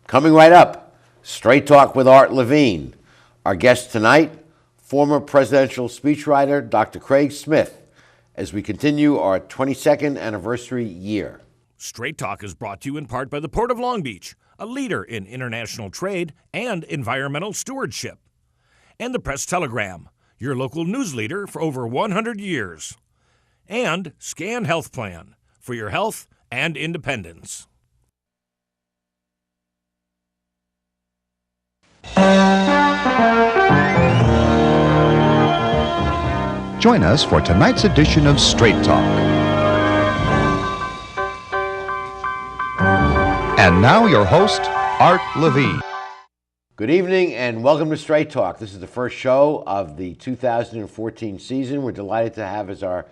Coming right up, Straight Talk with Art Levine. Our guest tonight, former presidential speechwriter Dr. Craig Smith, as we continue our 22nd anniversary year. Straight Talk is brought to you in part by the Port of Long Beach, a leader in international trade and environmental stewardship. And the Press Telegram, your local news leader for over 100 years. And Scan Health Plan, for your health and independence. Join us for tonight's edition of Straight Talk. And now your host, Art Levine. Good evening and welcome to Straight Talk. This is the first show of the 2014 season. We're delighted to have as our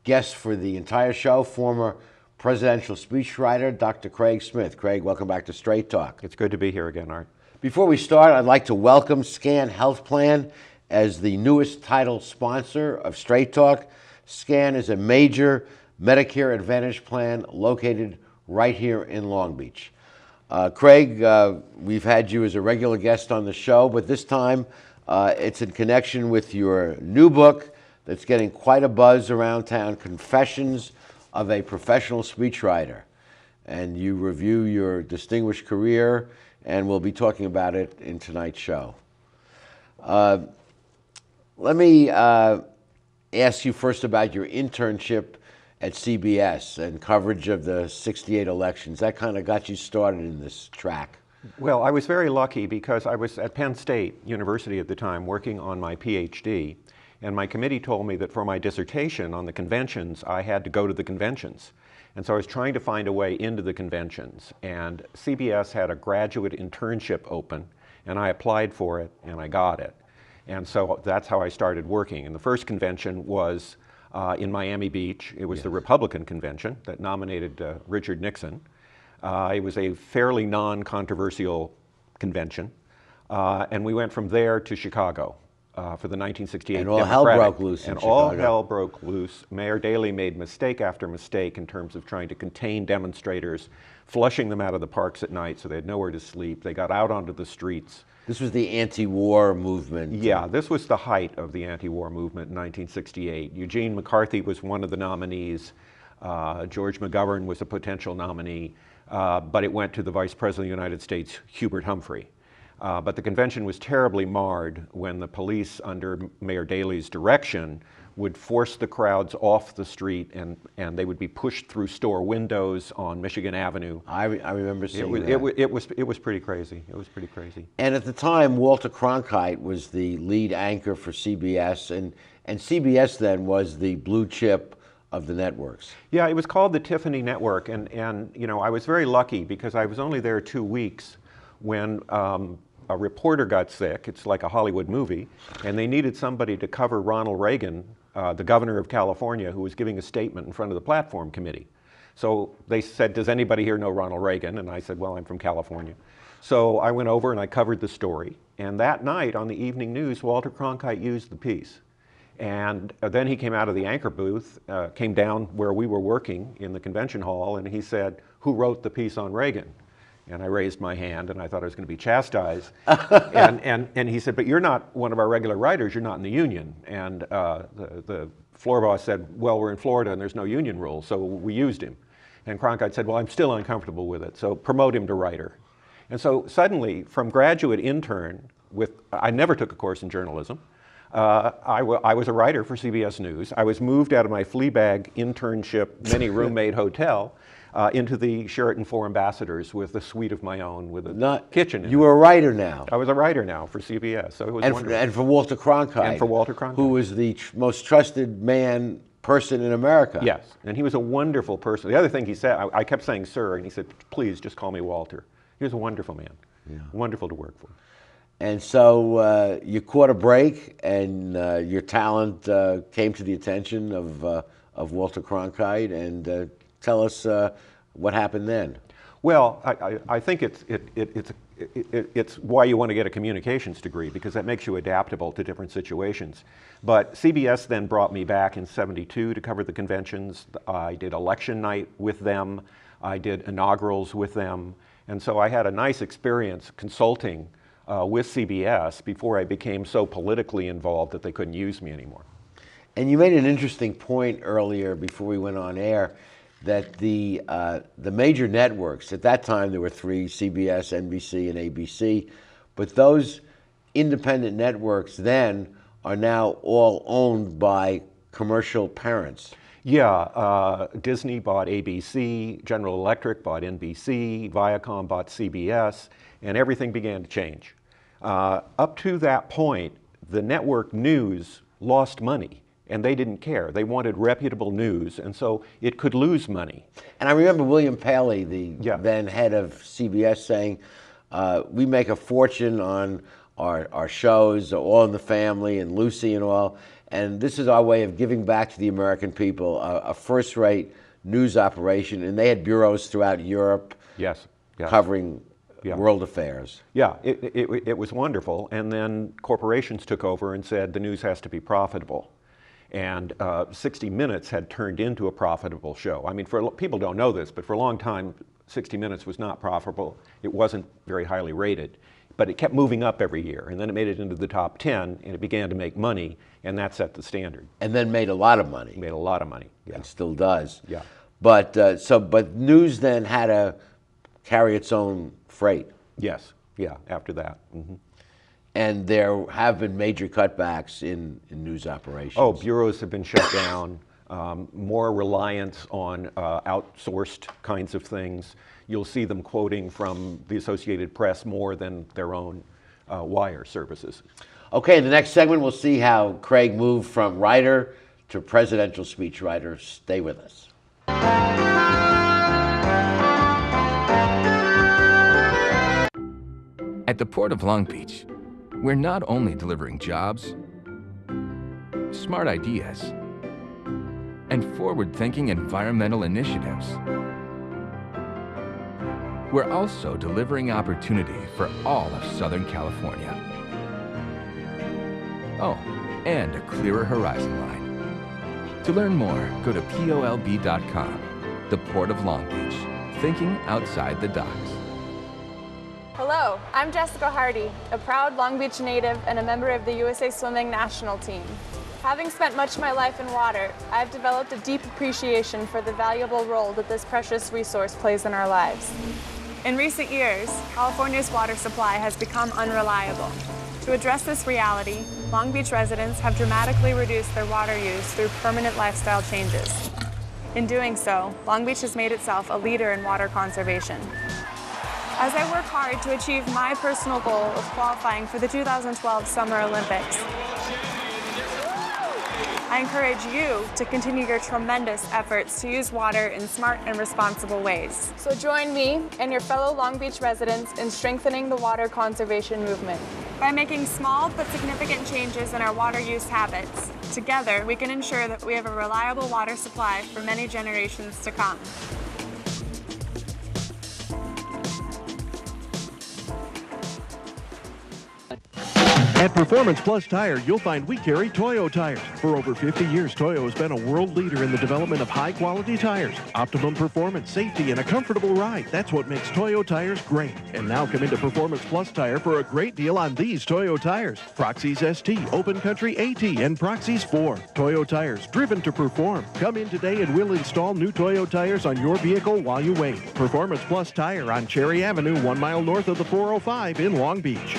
guest for the entire show, former presidential speechwriter Dr. Craig Smith. Craig, welcome back to Straight Talk. It's good to be here again, Art. Before we start, I'd like to welcome Scan Health Plan as the newest title sponsor of Straight Talk. Scan is a major Medicare Advantage plan located right here in Long Beach. Craig, we've had you as a regular guest on the show, but this time it's in connection with your new book that's getting quite a buzz around town, Confessions of a Professional Speechwriter. And you review your distinguished career, and we'll be talking about it in tonight's show. Let me ask you first about your internship at CBS and coverage of the '68 elections. That kind of got you started in this track. Well, I was very lucky because I was at Penn State University at the time working on my PhD, and my committee told me that for my dissertation on the conventions, I had to go to the conventions. And so I was trying to find a way into the conventions, and CBS had a graduate internship open, and I applied for it, and I got it. And so that's how I started working. And the first convention was in Miami Beach. It was the Republican convention that nominated Richard Nixon. It was a fairly non-controversial convention. And we went from there to Chicago for the 1968 and all hell broke loose in Chicago. All hell broke loose. Mayor Daley made mistake after mistake in terms of trying to contain demonstrators, flushing them out of the parks at night so they had nowhere to sleep. They got out onto the streets. This was the anti-war movement. Yeah, this was the height of the anti-war movement in 1968. Eugene McCarthy was one of the nominees. George McGovern was a potential nominee, but it went to the Vice President of the United States, Hubert Humphrey. But the convention was terribly marred when the police, under Mayor Daley's direction, would force the crowds off the street, and they would be pushed through store windows on Michigan Avenue. I remember seeing that. It was pretty crazy. It was pretty crazy. And at the time, Walter Cronkite was the lead anchor for CBS, and CBS then was the blue chip of the networks. Yeah, it was called the Tiffany Network, and you know, I was very lucky because I was only there 2 weeks when a reporter got sick. It's like a Hollywood movie, and they needed somebody to cover Ronald Reagan, the governor of California, who was giving a statement in front of the platform committee. So they said, does anybody here know Ronald Reagan? And I said, well, I'm from California. So I went over and I covered the story. And that night on the evening news, Walter Cronkite used the piece. And then he came out of the anchor booth, came down where we were working in the convention hall, and he said, who wrote the piece on Reagan? And I raised my hand, and I thought I was going to be chastised. and he said, but you're not one of our regular writers, you're not in the union. And the floor boss said, well, we're in Florida and there's no union rule, so we used him. And Cronkite said, well, I'm still uncomfortable with it, so promote him to writer. And so suddenly, from graduate intern, I never took a course in journalism, I was a writer for CBS News. I was moved out of my Fleabag internship, many roommate hotel, into the Sheraton Four Ambassadors with a suite of my own, with a kitchen in You it. were a writer now. I was a writer now for CBS, so it was wonderful. And for Walter Cronkite. And for Walter Cronkite. Who was the most trusted person in America. Yes, and he was a wonderful person. The other thing he said, I kept saying sir, and he said, please just call me Walter. He was a wonderful man, wonderful to work for. And so you caught a break, and your talent came to the attention of Walter Cronkite. And tell us what happened then. Well, I think it's why you want to get a communications degree, because that makes you adaptable to different situations. But CBS then brought me back in '72 to cover the conventions. I did election night with them. I did inaugurals with them. And so I had a nice experience consulting with CBS before I became so politically involved that they couldn't use me anymore. And you made an interesting point earlier before we went on air that the major networks, at that time there were three, CBS, NBC, and ABC, but those independent networks then are now all owned by commercial parents. Yeah, Disney bought ABC, General Electric bought NBC, Viacom bought CBS, and everything began to change. Up to that point, the network news lost money, and they didn't care. They wanted reputable news, and so it could lose money. And I remember William Paley, the then head of CBS, saying, we make a fortune on our shows, All in the Family and Lucy and all, and this is our way of giving back to the American people, a first-rate news operation. And they had bureaus throughout Europe covering world affairs. Yeah, it was wonderful. And then corporations took over and said the news has to be profitable. And 60 Minutes had turned into a profitable show. I mean, people don't know this, but for a long time, 60 Minutes was not profitable. It wasn't very highly rated. But it kept moving up every year, and then it made it into the top 10, and it began to make money, and that set the standard. And then made a lot of money. Made a lot of money, yeah. And still does. Yeah. But but news then had to carry its own freight. Yes, yeah, after that. Mm-hmm. And there have been major cutbacks in news operations. Oh, bureaus have been shut down, more reliance on outsourced kinds of things. You'll see them quoting from the Associated Press more than their own wire services. Okay, in the next segment, we'll see how Craig moved from writer to presidential speechwriter. Stay with us. At the Port of Long Beach, we're not only delivering jobs, smart ideas, and forward-thinking environmental initiatives. We're also delivering opportunity for all of Southern California. Oh, and a clearer horizon line. To learn more, go to POLB.com, the Port of Long Beach, thinking outside the docks. Hello, I'm Jessica Hardy, a proud Long Beach native and a member of the USA Swimming national team. Having spent much of my life in water, I've developed a deep appreciation for the valuable role that this precious resource plays in our lives. In recent years, California's water supply has become unreliable. To address this reality, Long Beach residents have dramatically reduced their water use through permanent lifestyle changes. In doing so, Long Beach has made itself a leader in water conservation. As I work hard to achieve my personal goal of qualifying for the 2012 Summer Olympics, I encourage you to continue your tremendous efforts to use water in smart and responsible ways. So join me and your fellow Long Beach residents in strengthening the water conservation movement. By making small but significant changes in our water use habits, together we can ensure that we have a reliable water supply for many generations to come. At Performance Plus Tire, you'll find we carry Toyo tires. For over 50 years, Toyo has been a world leader in the development of high-quality tires. Optimum performance, safety, and a comfortable ride. That's what makes Toyo tires great. And now come into Performance Plus Tire for a great deal on these Toyo tires. Proxys ST, Open Country AT, and Proxys 4. Toyo tires, driven to perform. Come in today and we'll install new Toyo tires on your vehicle while you wait. Performance Plus Tire on Cherry Avenue, 1 mile north of the 405 in Long Beach.